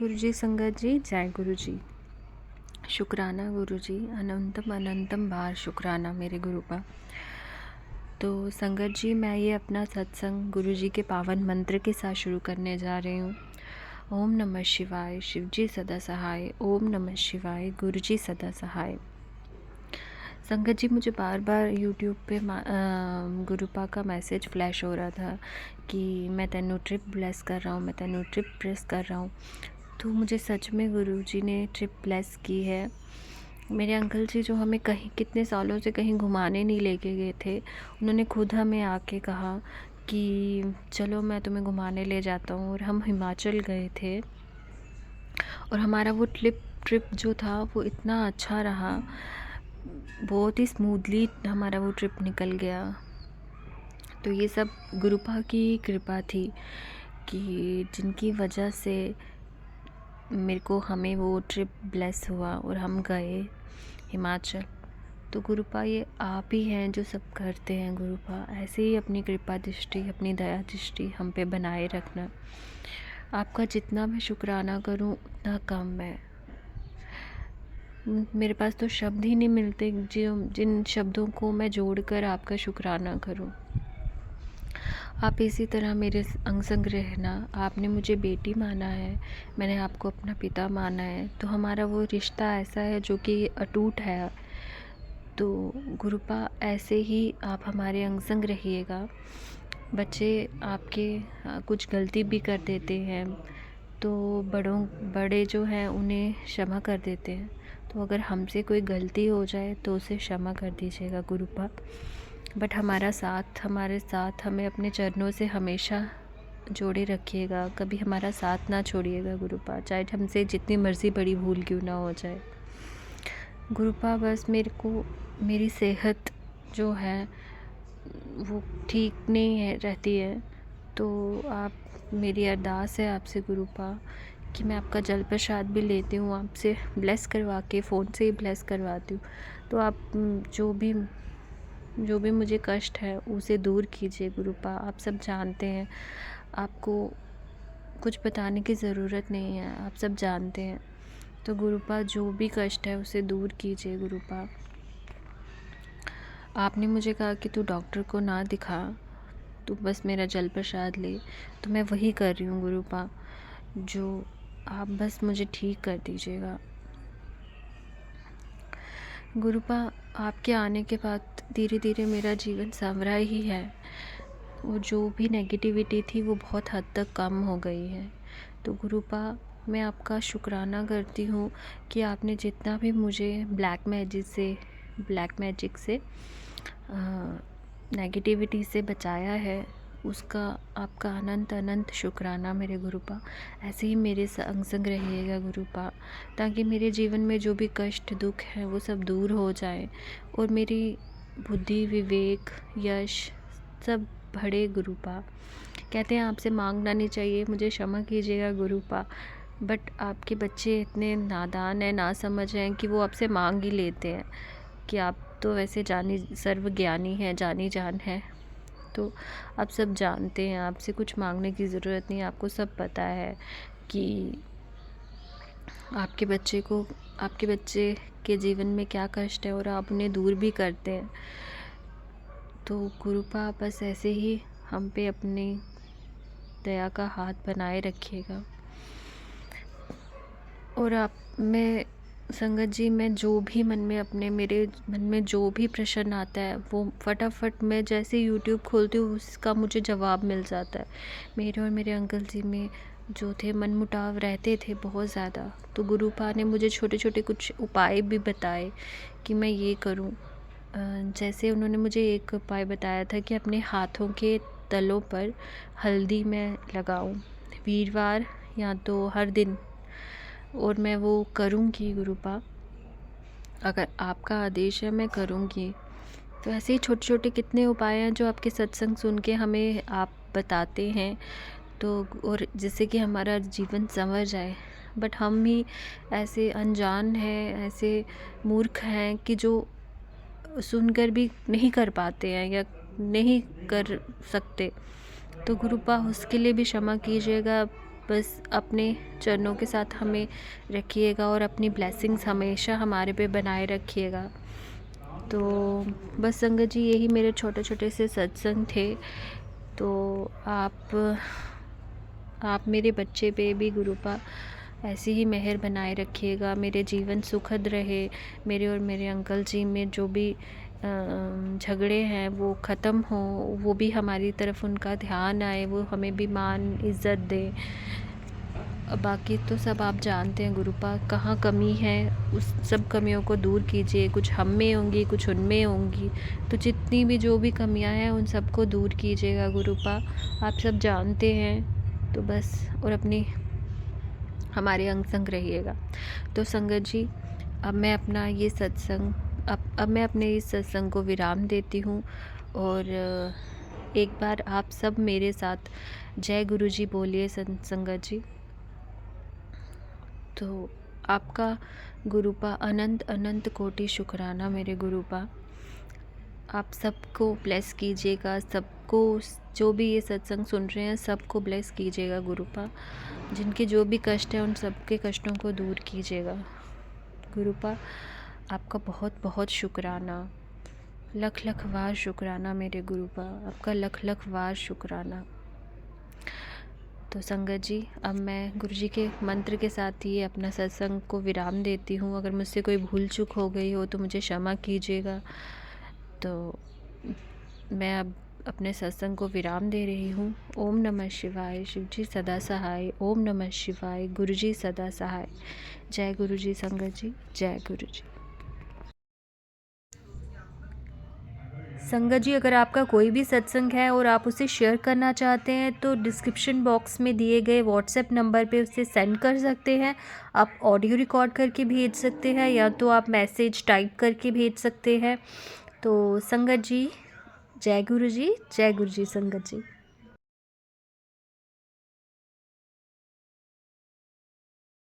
गुरु जी, संगत जी, जय गुरु जी। शुक्राना गुरु जी, अनंतम अनंतम बार शुक्राना मेरे गुरु का। तो संगत जी, मैं ये अपना सत्संग गुरु जी के पावन मंत्र के साथ शुरू करने जा रही हूँ। ओम नमः शिवाय, शिव जी सदा सहाय। ओम नमः शिवाय, गुरु जी सदा सहाय। संगत जी, मुझे बार बार यूट्यूब पे गुरुपा का मैसेज फ्लैश हो रहा था कि मैं तेनू ट्रिप ब्लेस कर रहा हूँ, मैं तेनू ट्रिप ब्लेस कर रहा हूँ। तो मुझे सच में गुरुजी ने ट्रिप ब्लेस की है। मेरे अंकल जी जो हमें कहीं कितने सालों से कहीं घुमाने नहीं लेके गए थे, उन्होंने खुद हमें आके कहा कि चलो मैं तुम्हें घुमाने ले जाता हूँ। और हम हिमाचल गए थे और हमारा वो ट्रिप जो था वो इतना अच्छा रहा, बहुत ही स्मूथली हमारा वो ट्रिप निकल गया। तो ये सब गुरुपा की कृपा थी कि जिनकी वजह से हमें वो ट्रिप ब्लेस हुआ और हम गए हिमाचल। तो गुरुपा ये आप ही हैं जो सब करते हैं। गुरुपा ऐसे ही अपनी कृपा दृष्टि, अपनी दया दृष्टि हम पे बनाए रखना। आपका जितना मैं शुक्राना करूं उतना कम है। मेरे पास तो शब्द ही नहीं मिलते जिन शब्दों को मैं जोड़कर आपका शुक्राना करूं। आप इसी तरह मेरे अंग संग रहना। आपने मुझे बेटी माना है, मैंने आपको अपना पिता माना है, तो हमारा वो रिश्ता ऐसा है जो कि अटूट है। तो गुरुपा ऐसे ही आप हमारे अंग संग रहिएगा। बच्चे आपके कुछ गलती भी कर देते हैं तो बड़े जो हैं उन्हें क्षमा कर देते हैं। तो अगर हमसे कोई गलती हो जाए तो उसे क्षमा कर दीजिएगा गुरुपा। बट हमारे साथ हमें अपने चरणों से हमेशा जोड़े रखिएगा। कभी हमारा साथ ना छोड़िएगा गुरुपा, चाहे हमसे जितनी मर्ज़ी बड़ी भूल क्यों ना हो जाए। गुरुपा बस मेरे को मेरी सेहत जो है वो ठीक नहीं है रहती है। तो आप, मेरी अरदास है आपसे गुरुपा कि मैं आपका जल प्रसाद भी लेती हूँ, आपसे ब्लेस करवा के फ़ोन से ही ब्लेस करवाती हूँ। तो आप जो भी मुझे कष्ट है उसे दूर कीजिए गुरुपा। आप सब जानते हैं, आपको कुछ बताने की ज़रूरत नहीं है, आप सब जानते हैं। तो गुरुपा जो भी कष्ट है उसे दूर कीजिए गुरुपा। आपने मुझे कहा कि तू डॉक्टर को ना दिखा, तू बस मेरा जल प्रसाद ले, तो मैं वही कर रही हूँ गुरुपा। जो आप बस मुझे ठीक कर दीजिएगा गुरुपा। आपके आने के बाद धीरे धीरे मेरा जीवन संवरा ही है। वो जो भी नेगेटिविटी थी वो बहुत हद तक कम हो गई है। तो गुरुपा, मैं आपका शुक्राना करती हूँ कि आपने जितना भी मुझे ब्लैक मैजिक से नेगेटिविटी से बचाया है, उसका आपका अनंत अनंत शुक्राना मेरे गुरुपा। ऐसे ही मेरे संग संग रहिएगा गुरुपा, ताकि मेरे जीवन में जो भी कष्ट दुख है वो सब दूर हो जाए और मेरी बुद्धि, विवेक, यश सब बढ़े गुरुपा। कहते हैं आपसे मांगना नहीं चाहिए, मुझे क्षमा कीजिएगा गुरुपा, बट आपके बच्चे इतने नादान हैं, नासमझ हैं कि वो आपसे मांग ही लेते हैं कि आप तो वैसे सर्वज्ञानी हैं, जानी जान है। तो आप सब जानते हैं, आपसे कुछ मांगने की ज़रूरत नहीं है। आपको सब पता है कि आपके बच्चे के जीवन में क्या कष्ट है और आप उन्हें दूर भी करते हैं। तो गुरुपा बस ऐसे ही हम पे अपनी दया का हाथ बनाए रखिएगा। और संगत जी, मैं जो भी मेरे मन में जो भी प्रश्न आता है वो फटाफट मैं जैसे यूट्यूब खोलती हूँ उसका मुझे जवाब मिल जाता है। मेरे और मेरे अंकल जी में जो थे मनमुटाव रहते थे बहुत ज़्यादा, तो गुरुपा ने मुझे छोटे छोटे कुछ उपाय भी बताए कि मैं ये करूँ। जैसे उन्होंने मुझे एक उपाय बताया था कि अपने हाथों के तलों पर हल्दी मैं लगाऊँ वीरवार या तो हर दिन, और मैं वो करूँगी गुरुपा। अगर आपका आदेश है मैं करूँगी। तो ऐसे ही छोटे छोटे कितने उपाय हैं जो आपके सत्संग सुन के हमें आप बताते हैं, तो और जिससे कि हमारा जीवन संवर जाए। बट हम ही ऐसे अनजान हैं, ऐसे मूर्ख हैं कि जो सुनकर भी नहीं कर पाते हैं या नहीं कर सकते। तो गुरुपा उसके लिए भी क्षमा कीजिएगा। बस अपने चरणों के साथ हमें रखिएगा और अपनी ब्लेसिंग्स हमेशा हमारे पे बनाए रखिएगा। तो बस संगत जी, यही मेरे छोटे छोटे से सत्संग थे। तो आप मेरे बच्चे पे भी गुरुपा ऐसी ही मेहर बनाए रखिएगा, मेरे जीवन सुखद रहे, मेरे और मेरे अंकल जी में जो भी झगड़े हैं वो ख़त्म हो, वो भी हमारी तरफ उनका ध्यान आए, वो हमें भी मान इज़्ज़त दें। बाकी तो सब आप जानते हैं गुरुपा, कहाँ कमी है उस सब कमियों को दूर कीजिए। कुछ हम में होंगी, कुछ उनमें होंगी, तो जितनी भी जो भी कमियां हैं उन सबको दूर कीजिएगा गुरुपा, आप सब जानते हैं। तो बस और अपनी हमारे अंग संग रहिएगा। तो संगत जी, अब मैं अपना ये सत्संग अब मैं अपने इस सत्संग को विराम देती हूँ। और एक बार आप सब मेरे साथ जय गुरु जी बोलिए संगत जी। तो आपका गुरुपा अनंत अनंत कोटि शुक्राना मेरे गुरुपा। आप सबको ब्लेस कीजिएगा, सबको जो भी ये सत्संग सुन रहे हैं सबको ब्लेस कीजिएगा गुरुपा। जिनके जो भी कष्ट हैं उन सबके कष्टों को दूर कीजिएगा गुरुपा। आपका बहुत बहुत शुक्राना, लख लख वार शुक्राना मेरे गुरुपा, आपका लख लख वार शुक्राना। तो संगत जी, अब मैं गुरु जी के मंत्र के साथ ही अपना सत्संग को विराम देती हूँ। अगर मुझसे कोई भूल चूक हो गई हो तो मुझे क्षमा कीजिएगा। तो मैं अब अपने सत्संग को विराम दे रही हूँ। ओम नमः शिवाय, शिव जी सदा सहाय। ओम नमः शिवाय, गुरु जी सदा सहाय। जय गुरु जी संगत जी, जय गुरु जी। संगत जी, अगर आपका कोई भी सत्संग है और आप उसे शेयर करना चाहते हैं तो डिस्क्रिप्शन बॉक्स में दिए गए व्हाट्सएप नंबर पे उसे सेंड कर सकते हैं। आप ऑडियो रिकॉर्ड करके भेज सकते हैं या तो आप मैसेज टाइप करके भेज सकते हैं। तो संगत जी, जय गुरु जी, जय गुरु जी संगत जी।